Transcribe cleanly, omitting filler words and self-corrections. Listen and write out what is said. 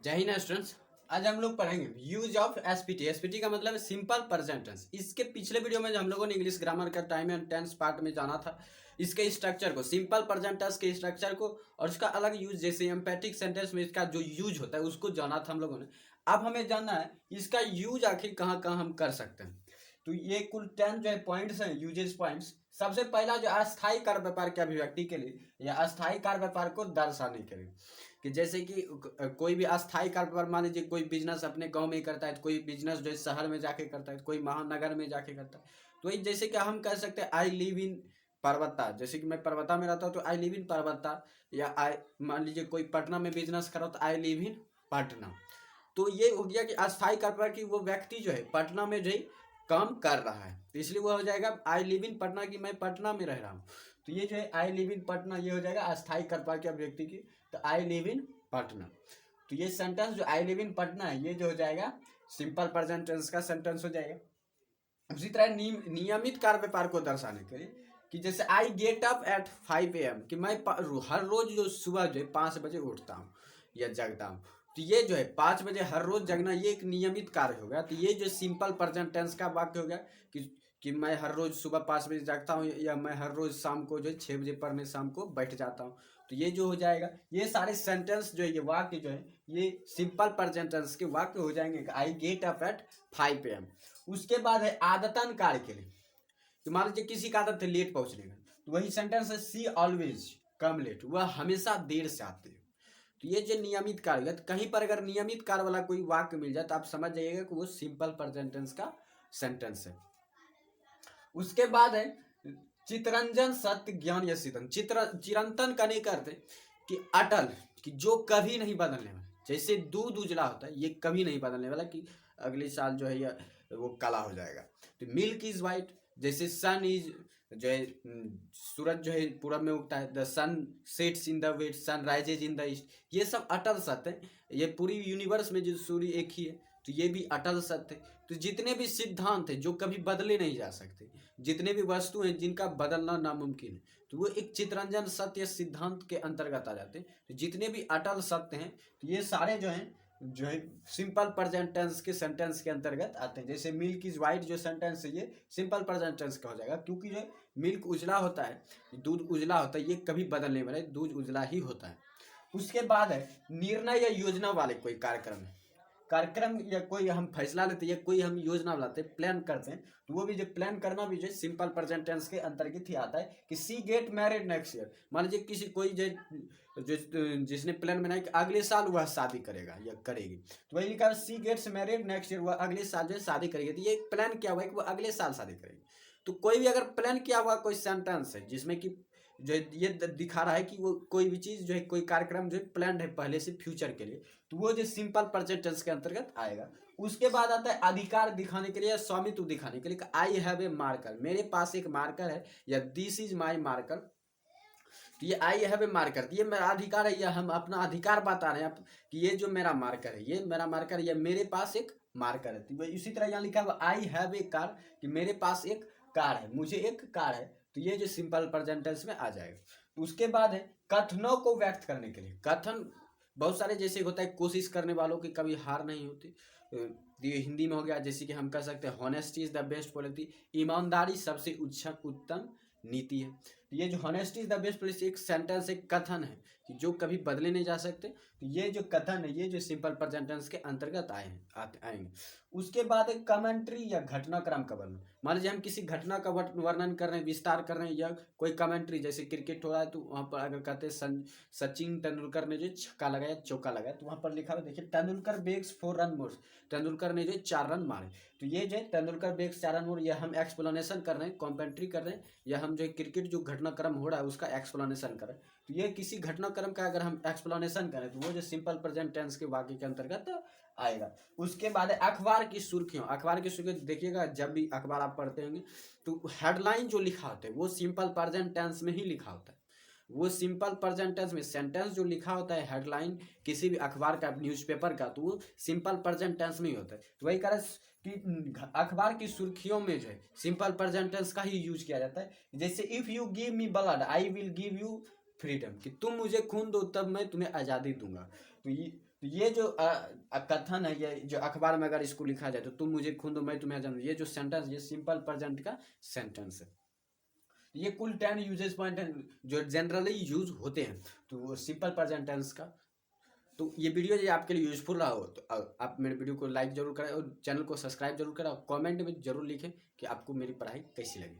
जय हिंद स्टूडेंट्स। आज हम लोग पढ़ेंगे यूज ऑफ एसपीटी। एसपीटी का मतलब है सिंपल प्रेजेंट टेंस। इसके पिछले वीडियो में जो हम लोगों ने इंग्लिश ग्रामर का टाइम एंड टेंस पार्ट में जाना था, इसके स्ट्रक्चर को, सिंपल प्रेजेंट टेंस के स्ट्रक्चर को और उसका अलग यूज, जैसे एम्पैथिक सेंटेंस में इसका जो यूज होता है उसको जाना था हम लोगों ने। अब हमें जानना है इसका यूज आखिर कहाँ कहाँ हम कर सकते हैं। तो ये कुल 10 जो है पॉइंट्स हैं, यूजेस पॉइंट्स। सबसे पहला जो अस्थायी कार्य व्यापार के अभिव्यक्ति के लिए या अस्थायी कार्य व्यापार को दर्शाने के लिए, कि जैसे कि कोई भी अस्थायी कारोबार, मान लीजिए कोई बिजनेस अपने गांव में करता है, तो कोई बिजनेस जो है शहर में जाके करता है, तो कोई महानगर में जाके करता है। तो ये जैसे कि हम कह सकते हैं आई लिव इन पर्वता, जैसे कि मैं पर्वता में रहता हूँ तो आई लिव इन पर्वता। या आई, मान लीजिए कोई पटना में बिजनेस कर रहा हो तो आई लिव इन पटना। तो ये हो गया कि अस्थायी कारोबार की वो व्यक्ति जो है पटना में जो है काम कर रहा है, तो इसलिए वो हो जाएगा आई लिव इन पटना, की मैं पटना में रह रहा हूँ। तो ये जो है आई लिव इन पटना, ये हो जाएगा अस्थायी कारोबार के व्यक्ति की। तो आई लिव इन पटना, तो ये सेंटेंस जो आई लिव इन पटना है ये जो हो जाएगा सिंपल प्रेजेंट टेंस का सेंटेंस हो जाएगा। उसी तरह नियमित कार्य व्यापार को दर्शाने के लिए, कि जैसे I get up at 5 AM, कि मैं हर रोज जो सुबह जो है 5 बजे उठता हूँ या जगता हूँ। तो ये जो है 5 बजे हर रोज जगना, ये एक नियमित कार्य हो गया। तो ये जो सिंपल प्रेजेंट टेंस का वाक्य हो गया कि मैं हर रोज सुबह 5 बजे जागता हूँ, या मैं हर रोज शाम को जो है 6 बजे पढ़ने शाम को बैठ जाता हूँ। तो ये जो हो जाएगा, ये सारे सेंटेंस जो है, ये वाक्य जो है ये सिंपल प्रेजेंट टेंस के वाक्य हो जाएंगे। I get up at 5 AM। उसके बाद है आदतन कार्य के लिए, तो मान लीजिए किसी का आदत है लेट पहुंचने का, तो वही सेंटेंस है सी ऑलवेज कम लेट, वह हमेशा देर से आते हैं। तो ये जो नियमित कार्य है, तो कहीं पर अगर नियमित कार्य वाला कोई वाक्य मिल जाए तो आप समझ जाइएगा कि वो सिंपल प्रेजेंट टेंस का सेंटेंस है। उसके बाद है चितरंजन सत्य ज्ञान या सिद्धन। चिरंतन का नहीं करते कि अटल, कि जो कभी नहीं बदलने वाला। जैसे दूध उजला होता है, ये कभी नहीं बदलने वाला, कि अगले साल जो है ये वो काला हो जाएगा। तो मिल्क इज वाइट, जैसे सन इज जो है सूरज जो है पूरब में उगता है, the sun sets in the west, sun rises in the east. ये सब अटल सत्य है। ये पूरी यूनिवर्स में जो सूर्य एक ही है, तो ये भी अटल सत्य है। तो जितने भी सिद्धांत हैं जो कभी बदले नहीं जा सकते, जितने भी वस्तु हैं जिनका बदलना नामुमकिन है, तो वो एक चितरंजन सत्य सिद्धांत के अंतर्गत आ जाते हैं। तो जितने भी अटल सत्य हैं, तो ये सारे जो है सिंपल प्रेजेंट टेंस के सेंटेंस के अंतर्गत आते हैं। जैसे मिल्क इज वाइट जो सेंटेंस है ये सिंपल प्रेजेंट टेंस का हो जाएगा, क्योंकि जो मिल्क उजला होता है, दूध उजला होता है, ये कभी बदलने वाला है, दूध उजला ही होता है। उसके बाद है निर्णय या योजना वाले कोई कार्यक्रम या कोई हम फैसला लेते हैं या कोई हम योजना बनाते हैं, प्लान करते हैं, तो वो भी जो प्लान करना भी जो सिंपल प्रेजेंट टेंस के अंतर्गत ही आता है। कि सी गेट मैरिड नेक्स्ट ईयर, मान लीजिए किसी कोई जिसने प्लान बनाया कि अगले साल वह शादी करेगा या करेगी, तो वही लिखा सी गेट्स मैरिड नेक्स्ट ईयर, वह अगले साल जो शादी करेगी। तो ये प्लान किया हुआ है कि वह अगले साल शादी करेगी। तो कोई भी अगर प्लान किया हुआ कोई सेंटेंस है जिसमें कि जो ये दिखा रहा है कि वो कोई भी चीज़ जो है, कोई कार्यक्रम जो है प्लान है पहले से फ्यूचर के लिए, तो वो जो सिंपल प्रेजेंट टेंस के अंतर्गत आएगा। उसके बाद आता है अधिकार दिखाने के लिए या स्वामित्व दिखाने के लिए। आई हैव ए मार्कर, मेरे पास एक मार्कर है, या दिस इज माई मार्कर। तो ये आई हैव ए मार्कर, ये मेरा अधिकार है, या हम अपना अधिकार बता रहे हैं कि ये जो मेरा मार्कर है, ये मेरा मार्कर है, या मेरे पास एक मार्कर है। तो इसी तरह यहाँ लिखा हुआ आई हैव ए कार, कि मेरे पास एक कार है, मुझे एक कार है। तो ये जो सिंपल प्रेजेंट टेंस में आ जाएगा। उसके बाद है कथनों को व्यक्त करने के लिए। कथन बहुत सारे, जैसे होता है कोशिश करने वालों की कभी हार नहीं होती। ये हिंदी में हो गया, जैसे कि हम कह सकते हैं honesty is the best policy, ईमानदारी सबसे उत्तम नीति है। तो ये जो honesty is the best policy एक सेंटेंस, एक कथन है कि जो कभी बदले नहीं जा सकते। तो ये जो कथन है, ये जो सिंपल प्रेजेंट टेंस के अंतर्गत आएंगे। उसके बाद एक कमेंट्री या घटनाक्रम का वर्णन। मान लीजिए हम किसी घटना का वर्णन कर रहे हैं, विस्तार कर रहे हैं, या कोई कमेंट्री, जैसे क्रिकेट हो रहा है, तो वहाँ पर अगर कहते हैं सचिन तेंदुलकर ने जो छक्का लगाया, चौका लगाया, तो वहाँ पर लिखा हुआ देखिए तेंदुलकर बेग्स 4 रन मोर, तेंदुलकर ने जो 4 रन मारे। तो ये जो तेंदुलकर बेग्स 4 रन मोर, यह हम एक्सप्लेनेशन कर रहे हैं, कॉमेंट्री कर रहे हैं, या हम जो क्रिकेट जो घटनाक्रम हो रहा है उसका एक्सप्लेनेशन करें। तो ये किसी घटनाक्रम का अगर हम एक्सप्लेनेशन करें, तो वो जो सिंपल प्रेजेंट टेंस के वाक्य के अंतर्गत आएगा। उसके बाद अखबार की सुर्खियों। अखबार की सुर्खियों देखिएगा, जब भी अखबार आप पढ़ते होंगे तो हेडलाइन जो लिखा होता है वो सिंपल प्रेजेंट टेंस में ही लिखा होता है। वो सिंपल प्रेजेंट टेंस में सेंटेंस जो लिखा होता है हेडलाइन किसी भी अखबार का, न्यूज़पेपर का, तो वो सिंपल प्रेजेंट टेंस में ही होता है। तो वही कारण कि अखबार की सुर्खियों में जो है सिंपल प्रेजेंट टेंस का ही यूज किया जाता है। जैसे if you give me blood I will give you freedom, कि तुम मुझे खून दो तब मैं तुम्हें आज़ादी दूंगा। तो ये तो ये जो कथन है, ये जो अखबार में अगर इसको लिखा जाए तो तुम मुझे खून दो मैं तुम्हें जानूं, ये जो सेंटेंस, ये सिंपल प्रेजेंट का सेंटेंस है। ये कुल 10 यूजेस पॉइंट हैं जो जनरली यूज होते हैं तो सिंपल प्रेजेंट टेंस का। तो ये वीडियो जो आपके लिए यूजफुल रहा हो तो आप मेरे वीडियो को लाइक जरूर करें और चैनल को सब्सक्राइब जरूर करें और कमेंट में जरूर लिखें कि आपको मेरी पढ़ाई कैसी लगी।